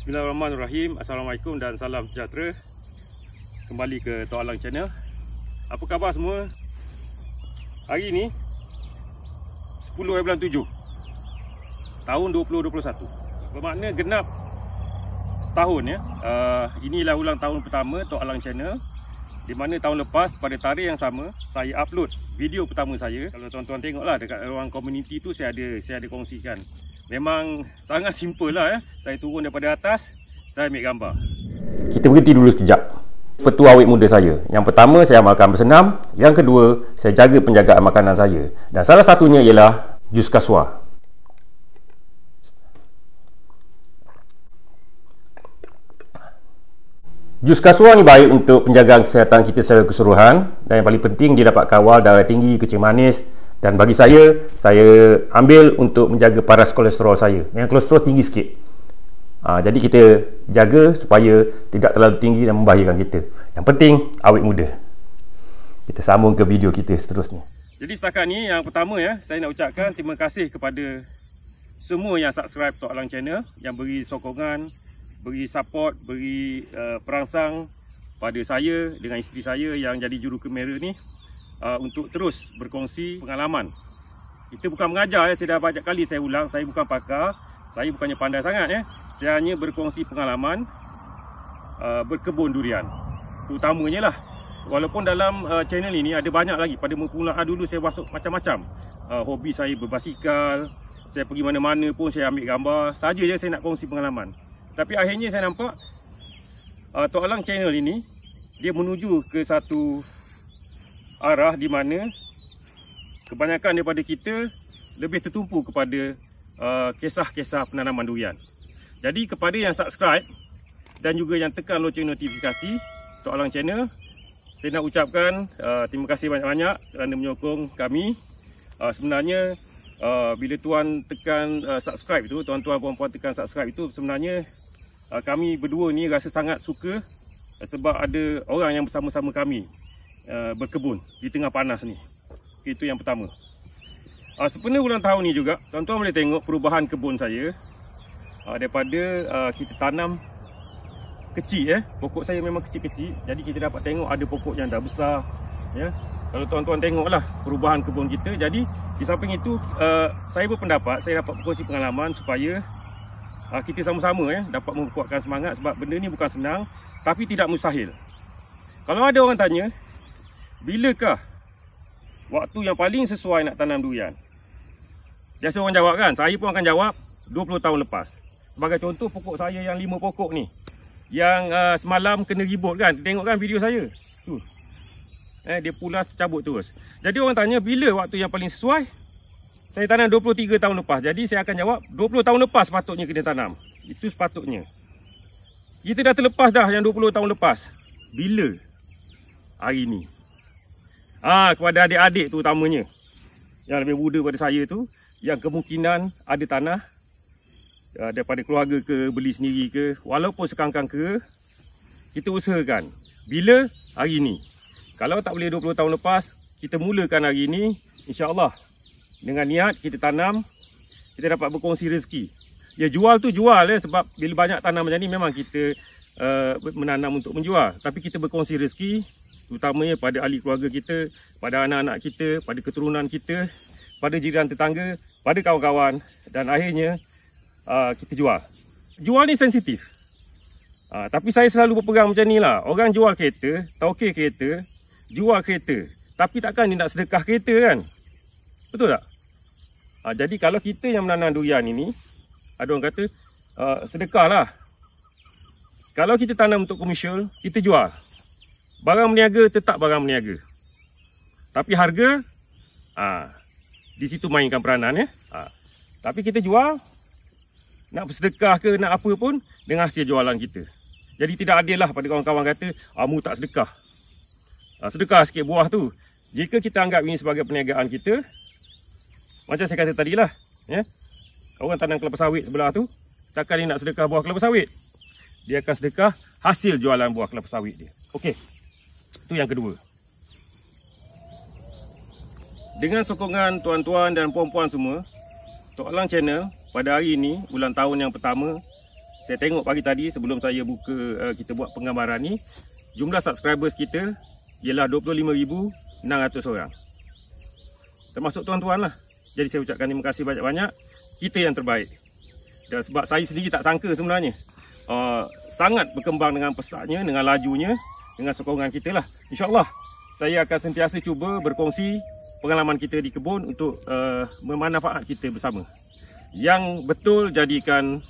Bismillahirrahmanirrahim. Assalamualaikum dan salam sejahtera. Kembali ke Tok Alang Channel. Apa khabar semua? Hari ini 10 bulan 7 tahun 2021. Bermakna genap setahun ya. Inilah ulang tahun pertama Tok Alang Channel, di mana tahun lepas pada tarikh yang sama saya upload video pertama saya. Kalau tuan-tuan tengoklah dekat ruang komuniti tu saya ada kongsikan. Memang sangat simple lah ya. Saya turun daripada atas, saya ambil gambar. Kita berhenti dulu sekejap. Petua awet muda saya. Yang pertama, saya amalkan bersenam. Yang kedua, saya jaga penjagaan makanan saya. Dan salah satunya ialah jus kaswa. Jus kaswa ni baik untuk penjagaan kesihatan kita secara keseluruhan. Dan yang paling penting, dia dapat kawal darah tinggi, kencing manis. Dan bagi saya ambil untuk menjaga paras kolesterol saya. Yang kolesterol tinggi sikit. Jadi kita jaga supaya tidak terlalu tinggi dan membahayakan kita. Yang penting, awet muda. Kita sambung ke video kita seterusnya. Jadi setakat ni yang pertama ya, saya nak ucapkan terima kasih kepada semua yang subscribe Tok Alang Channel, yang beri sokongan, beri support, beri perangsang pada saya dengan isteri saya yang jadi juru kamera ni. Untuk terus berkongsi pengalaman. Kita bukan mengajar ya, saya dah banyak kali saya ulang, saya bukan pakar, saya bukannya pandai sangat ya. Saya hanya berkongsi pengalaman berkebun durian. Terutamanya lah. Walaupun dalam channel ini ada banyak lagi. Pada permulaan dulu saya masuk macam-macam. Hobi saya berbasikal, saya pergi mana-mana pun saya ambil gambar. Saja je saya nak kongsi pengalaman. Tapi akhirnya saya nampak Tok Alang Channel ini dia menuju ke satu arah di mana kebanyakan daripada kita lebih tertumpu kepada kisah-kisah penanaman durian. Jadi kepada yang subscribe dan juga yang tekan loceng notifikasi Tok Alang Channel, saya nak ucapkan terima kasih banyak-banyak kerana menyokong kami. Sebenarnya bila tuan tekan subscribe itu, tuan-tuan puan-puan tekan subscribe itu, sebenarnya kami berdua ni rasa sangat suka sebab ada orang yang bersama-sama kami berkebun di tengah panas ni. Itu yang pertama. Sempena ulang tahun ni juga, tuan-tuan boleh tengok perubahan kebun saya. Daripada kita tanam kecil pokok saya memang kecil-kecil, jadi kita dapat tengok ada pokok yang dah besar ya. Kalau tuan-tuan tengoklah perubahan kebun kita. Jadi di samping itu saya berpendapat saya dapat berkongsi pengalaman supaya kita sama-sama dapat memperkuatkan semangat, sebab benda ni bukan senang tapi tidak mustahil. Kalau ada orang tanya, bilakah waktu yang paling sesuai nak tanam durian? Biasa orang jawab kan, saya pun akan jawab 20 tahun lepas. Sebagai contoh, pokok saya yang 5 pokok ni, yang semalam kena ribut kan, tengok kan video saya tu, dia pulas cabut terus. Jadi orang tanya bila waktu yang paling sesuai, saya tanam 23 tahun lepas. Jadi saya akan jawab 20 tahun lepas sepatutnya kena tanam. Itu sepatutnya. Kita dah terlepas dah yang 20 tahun lepas. Bila? Hari ni. Kepada adik-adik tu utamanya, yang lebih muda pada saya tu, yang kemungkinan ada tanah daripada keluarga ke, beli sendiri ke, walaupun sekangkang ke, kita usahakan. Bila? Hari ni. Kalau tak boleh 20 tahun lepas, kita mulakan hari ni, insya-Allah. Dengan niat kita tanam, kita dapat berkongsi rezeki. Ya, jual tu jual sebab bila banyak tanam macam ni memang kita menanam untuk menjual, tapi kita berkongsi rezeki, terutamanya pada ahli keluarga kita, pada anak-anak kita, pada keturunan kita, pada jiran tetangga, pada kawan-kawan, dan akhirnya kita jual. Jual ni sensitif. Tapi saya selalu berpegang macam ni lah. Orang jual kereta, taukir kereta, jual kereta, tapi takkan dia nak sedekah kereta kan? Betul tak? Jadi kalau kita yang menanam durian ini, ada orang kata sedekah lah. Kalau kita tanam untuk komersial, kita jual. Barang berniaga tetap barang berniaga. Tapi harga, di situ mainkan peranan ya. Tapi kita jual, nak bersedekah ke, nak apa pun, dengan hasil jualan kita. Jadi tidak adil lah pada kawan-kawan kata, mu tak sedekah. Sedekah sikit buah tu. Jika kita anggap ini sebagai perniagaan kita, macam saya kata tadi lah, ya. Orang tanam kelapa sawit sebelah tu, takkan dia nak sedekah buah kelapa sawit. Dia akan sedekah hasil jualan buah kelapa sawit dia. Okey. Itu yang kedua. Dengan sokongan tuan-tuan dan puan-puan semua, Tok Alang Channel pada hari ini, ulang tahun yang pertama, saya tengok pagi tadi sebelum saya buka kita buat penggambaran ni, jumlah subscribers kita ialah 25,600 orang. Termasuk tuan-tuan lah. Jadi saya ucapkan terima kasih banyak-banyak. Kita yang terbaik. Dan sebab saya sendiri tak sangka sebenarnya. Sangat berkembang dengan pesatnya, dengan lajunya, dengan sokongan kita lah. InsyaAllah saya akan sentiasa cuba berkongsi pengalaman kita di kebun untuk memanfaat kita bersama. Yang betul jadikan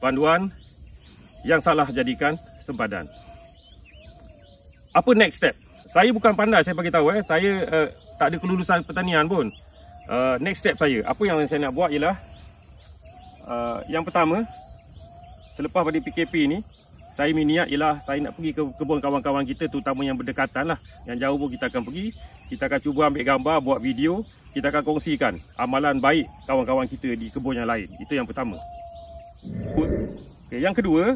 panduan, yang salah jadikan sempadan. Apa next step? Saya bukan pandai, saya bagi tahu saya tak ada kelulusan pertanian pun. Next step saya, apa yang saya nak buat ialah yang pertama, selepas pada PKP ni, saya niat ialah saya nak pergi ke kebun kawan-kawan kita, terutama yang berdekatan lah. Yang jauh pun kita akan pergi. Kita akan cuba ambil gambar, buat video. Kita akan kongsikan amalan baik kawan-kawan kita di kebun yang lain. Itu yang pertama. Okay, yang kedua,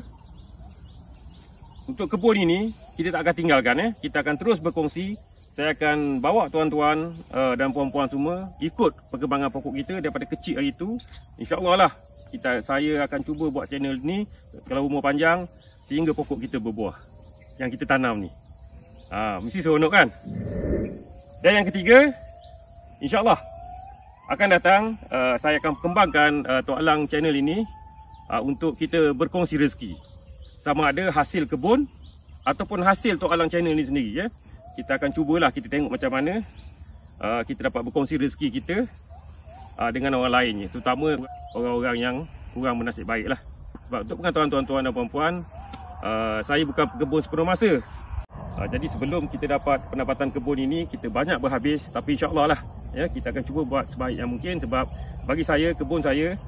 untuk kebun ini kita tak akan tinggalkan. Kita akan terus berkongsi. Saya akan bawa tuan-tuan dan puan-puan semua ikut perkembangan pokok kita daripada kecil hari itu. InsyaAllah lah saya akan cuba buat channel ni kalau umur panjang sehingga pokok kita berbuah yang kita tanam ni. Mesti seronok kan? Dan yang ketiga, InsyaAllah akan datang saya akan kembangkan Tok Alang channel ini untuk kita berkongsi rezeki. Sama ada hasil kebun ataupun hasil Tok Alang channel ni sendiri. Kita akan cubalah, kita tengok macam mana kita dapat berkongsi rezeki kita dengan orang lainnya, terutama orang-orang yang kurang bernasib baik lah. Sebab untuk pengetahuan tuan-tuan dan puan-puan, saya bukan pekebun sepenuh masa. Jadi sebelum kita dapat pendapatan kebun ini, kita banyak berhabis. Tapi insyaAllah lah kita akan cuba buat sebaik yang mungkin. Sebab bagi saya, kebun saya,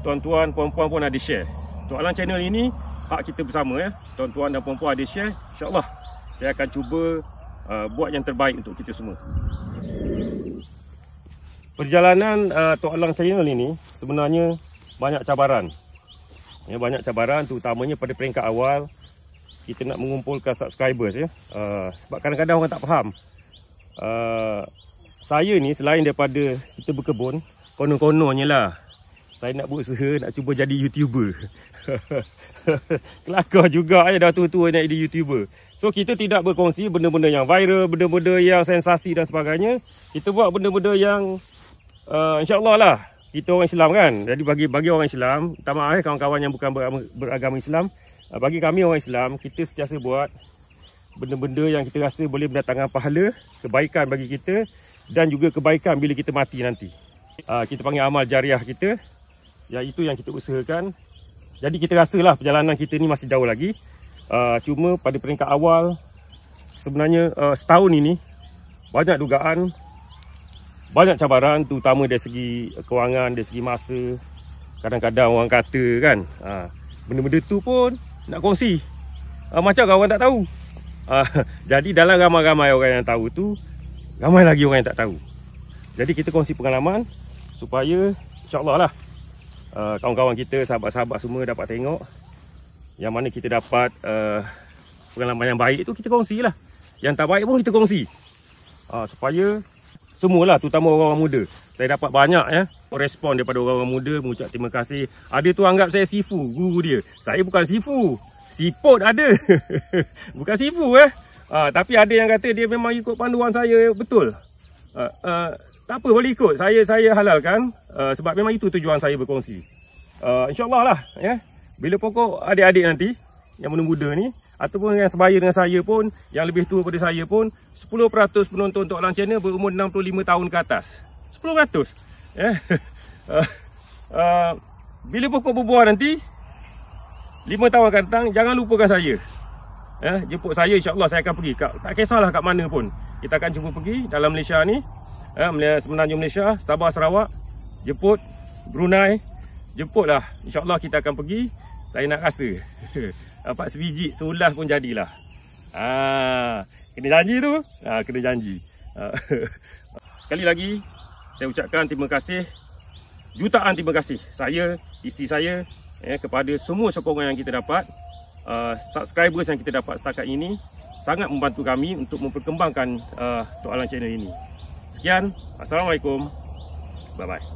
tuan-tuan, puan-puan pun ada share. Tok Alang channel ini hak kita bersama. Tuan-tuan dan puan-puan ada share. InsyaAllah saya akan cuba buat yang terbaik untuk kita semua. Perjalanan Tok Alang channel ini sebenarnya banyak cabaran. Banyak cabaran, terutamanya pada peringkat awal kita nak mengumpulkan subscribers. Sebab kadang-kadang orang tak faham. Saya ni selain daripada kita berkebun, konon-kononnya lah saya nak buat usaha, nak cuba jadi YouTuber. Kelakar juga dah tua-tua nak jadi YouTuber. So kita tidak berkongsi benda-benda yang viral, benda-benda yang sensasi dan sebagainya. Kita buat benda-benda yang insyaAllah lah kita orang Islam kan. Jadi bagi orang Islam, minta maaf kawan-kawan yang bukan beragama Islam, bagi kami orang Islam, kita sentiasa buat benda-benda yang kita rasa boleh mendatangkan pahala, kebaikan bagi kita dan juga kebaikan bila kita mati nanti. Kita panggil amal jariah kita, iaitu yang kita usahakan. Jadi kita rasalah perjalanan kita ni masih jauh lagi. Cuma pada peringkat awal, sebenarnya setahun ini banyak dugaan, banyak cabaran, terutama dari segi kewangan, dari segi masa. Kadang-kadang orang kata kan, benda-benda tu pun nak kongsi, macam orang tak tahu. Jadi dalam ramai-ramai orang yang tahu tu, ramai lagi orang yang tak tahu. Jadi kita kongsi pengalaman supaya insyaAllah lah kawan-kawan kita, sahabat-sahabat semua dapat tengok. Yang mana kita dapat pengalaman yang baik tu kita kongsi lah. Yang tak baik pun kita kongsi, supaya semualah, terutama orang-orang muda. Saya dapat banyak respon daripada orang-orang muda mengucap terima kasih. Ada tu anggap saya sifu, guru dia. Saya bukan sifu, siput ada. Bukan sifu tapi ada yang kata dia memang ikut panduan saya betul. Tak apa, boleh ikut. Saya halalkan sebab memang itu tujuan saya berkongsi. InsyaAllah lah bila pokok adik-adik nanti yang muda-muda ni, ataupun yang sebaya dengan saya pun, yang lebih tua daripada saya pun, 10% penonton Tok Alang channel berumur 65 tahun ke atas. 10%. Bila pokok berbuah nanti 5 tahun akan datang, jangan lupakan saya. Jemput saya, insyaAllah saya akan pergi. Tak kisahlah kat mana pun. Kita akan cuba pergi dalam Malaysia ni, semenanjung Malaysia, Sabah, Sarawak, jemput Brunei, jemputlah. InsyaAllah kita akan pergi. Saya nak rasa dapat sebiji, seulas pun jadilah. Kena janji tu, kena janji. Sekali lagi saya ucapkan terima kasih, jutaan terima kasih saya, isteri saya, kepada semua sokongan yang kita dapat. Subscribers yang kita dapat setakat ini sangat membantu kami untuk memperkembangkan Tok Alang channel ini. Sekian, Assalamualaikum, bye bye.